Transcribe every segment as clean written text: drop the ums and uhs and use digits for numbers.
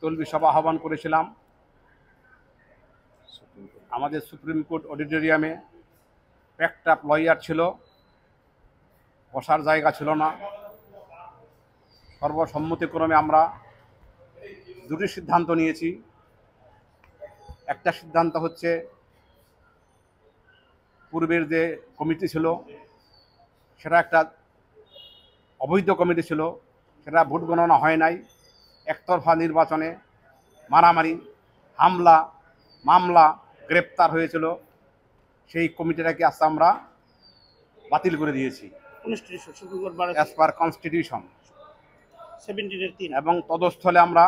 তলবি সভা আহ্বান করেছিলাম আমাদের সুপ্রিম কোর্ট অডিটোরিয়ামে। একটা লয়ার ছিল, বসার জায়গা ছিল না। সর্বসম্মতিক্রমে আমরা দুটি সিদ্ধান্ত নিয়েছি। একটা সিদ্ধান্ত হচ্ছে, পূর্বের যে কমিটি ছিল সেটা একটা অবৈধ কমিটি ছিল, সেটা ভোট গণনা হয় নাই। একতরফা নির্বাচনে মারামারি, হামলা, মামলা, গ্রেপ্তার হয়েছিল। সেই কমিটিটাকে আজকে আমরা বাতিল করে দিয়েছি অ্যাজ পার কনস্টিটিউশন 17 এবং তদস্থলে আমরা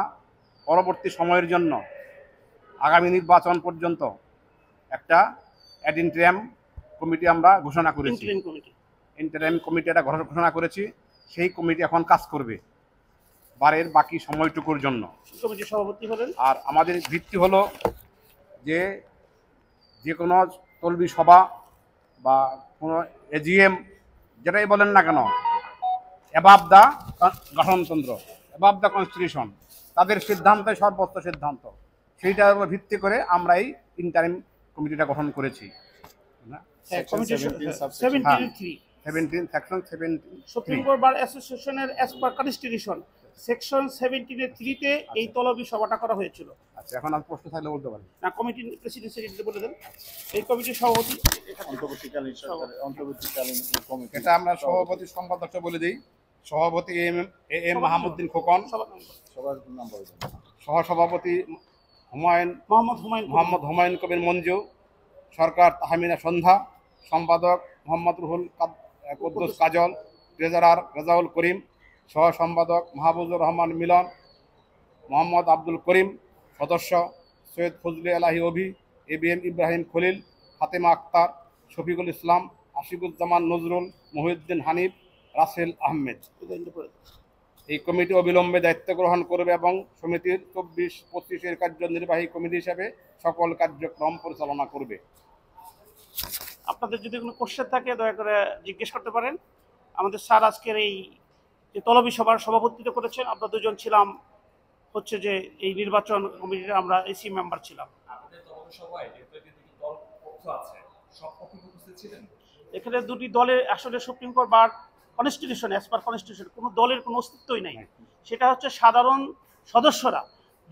পরবর্তী সময়ের জন্য আগামী নির্বাচন পর্যন্ত একটা ইন্টারিম কমিটি আমরা ঘোষণা করেছি। ইন্টারিম কমিটি একটা ঘোষণা করেছি। সেই কমিটি এখন কাজ করবে বারের বাকি সময়টুকুর জন্য। কমিটির সভাপতি হলেন। আর আমাদের ভিত্তি হলো যে কোনো তলবি সভা বা কোনো এজিএম যেটাই বলেন না কেন, অ্যাবাভ দ্য গঠনতন্ত্র, অ্যাবাভ দ্য কনস্টিটিউশন, তাদের সিদ্ধান্তই সর্বোচ্চ সিদ্ধান্ত। সেইটার উপর ভিত্তি করে আমরা এই ইন্টারিম কমিটিটা গঠন করেছি। সুপ্রিম কোর্ট বার অ্যাসোসিয়েশনের অ্যাজ পার কনস্টিটিউশন সেকশন 17(3)তে এই তলবি সভাটা করা হয়েছিল। আচ্ছা, এখন আর প্রশ্ন থাকলে বলতে পারেন। না, কমিটির প্রেসিডেন্ট সেক্রেটারি বলে দেন। এই কমিটির সভাপতি অন্তর্বর্তীকালীন কমিটি, এটা আমরা সভাপতি সম্পাদককে বলে দিই। সভাপতি এম মাহমুদ্দিন খোকন, সহসভাপতি মোহাম্মদ হুমায়ুন কবির মঞ্জু, সরকার তাহমিনা সন্ধ্যা, সম্পাদক মোহাম্মদ রুহুল কুদ্দুস কাজল, ট্রেজারার রেজাউল করিম, সহ সম্পাদক মাহবুবুর রহমান মিলন, মোহাম্মদ আব্দুল করিম, সদস্য সৈয়দ ফজলে এলাহি অভি, ABM ইব্রাহিম খলিল, ফাতেমা আক্তার, শফিকুল ইসলাম, আশিকুজ্জামান নজরুল, মহিউদ্দিন হানিফ, রাসেল আহমেদ। এই কমিটি অবিলম্বে দায়িত্ব গ্রহণ করবে এবং সমিতির 24-25 কার্যনির্বাহী কমিটি হিসাবে সকল কার্যক্রম পরিচালনা করবে। আপনাদের যদি কোনো কোশ্চেন থাকে দয়া করে জিজ্ঞেস করতে পারেন। আমাদের স্যার আজকের এই যে তলবি সভার সভাপতিত্ব করেছেন, আমরা দুজন ছিলাম হচ্ছে যে এই নির্বাচন কমিটির আমরা এসি মেম্বার ছিলাম। এখানে দুটি দলের আসলে supreme court bar constitution as per constitution কোনো দলের কোনো অস্তিত্বই নাই। সেটা হচ্ছে সাধারণ সদস্যরা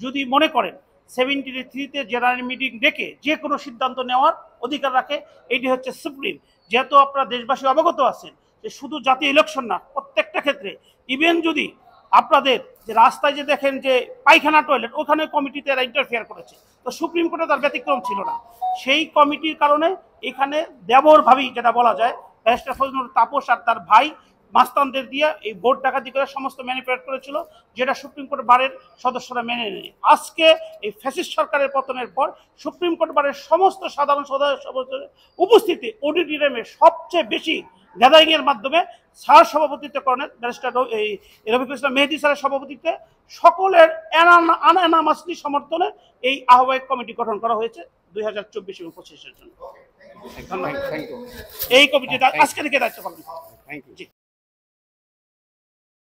যদি মনে করেন 73-তে জেনারেল মিটিং ডেকে যে কোনো সিদ্ধান্ত নেওয়ার অধিকার রাখে। এইটি হচ্ছে সুপ্রিম। যেহেতু আপনারা দেশবাসী অবগত আছেন যে শুধু জাতীয় ইলেকশন না, প্রত্যেকটা ক্ষেত্রে ইভেন যদি আপনাদের যে রাস্তায় যে দেখেন যে পায়খানা টয়লেট, ওখানে কমিটিতে এরা ইন্টারফেয়ার করেছে, তো সুপ্রিম কোর্টে তার ব্যতিক্রম ছিল না। সেই কমিটির কারণে এখানে দেবর ভাবি যেটা বলা যায়, ব্যারিস্টার ফজলুল তাপস আর তার ভাই মাস্তানদের দিয়ে এই ভোট ডাকাতি করে সমস্ত ম্যানিপুলেট করেছিল, যেটা সুপ্রিম কোর্ট বারের সদস্যরা মেনে নেয়। আজকে এই ফ্যাসিস্ট সরকারের পতনের পর সুপ্রিম কোর্ট বারের সমস্ত সাধারণ সদস্যদের উপস্থিতি অডিটোরিয়ামে সবচেয়ে বেশি গ্যাদারিংয়ের মাধ্যমে স্যার সভাপতিত্ব করেন ব্যারিস্টার এই রফিকুল ইসলাম মেহেদী স্যারের সভাপতিত্বে সকলের আনএনামাসলি সমর্থনে এই আহ্বায়ক কমিটি গঠন করা হয়েছে 2024 এবং 25-এর জন্য। এই কমিটিটা আজকে থেকে দায়িত্ব পালন করা।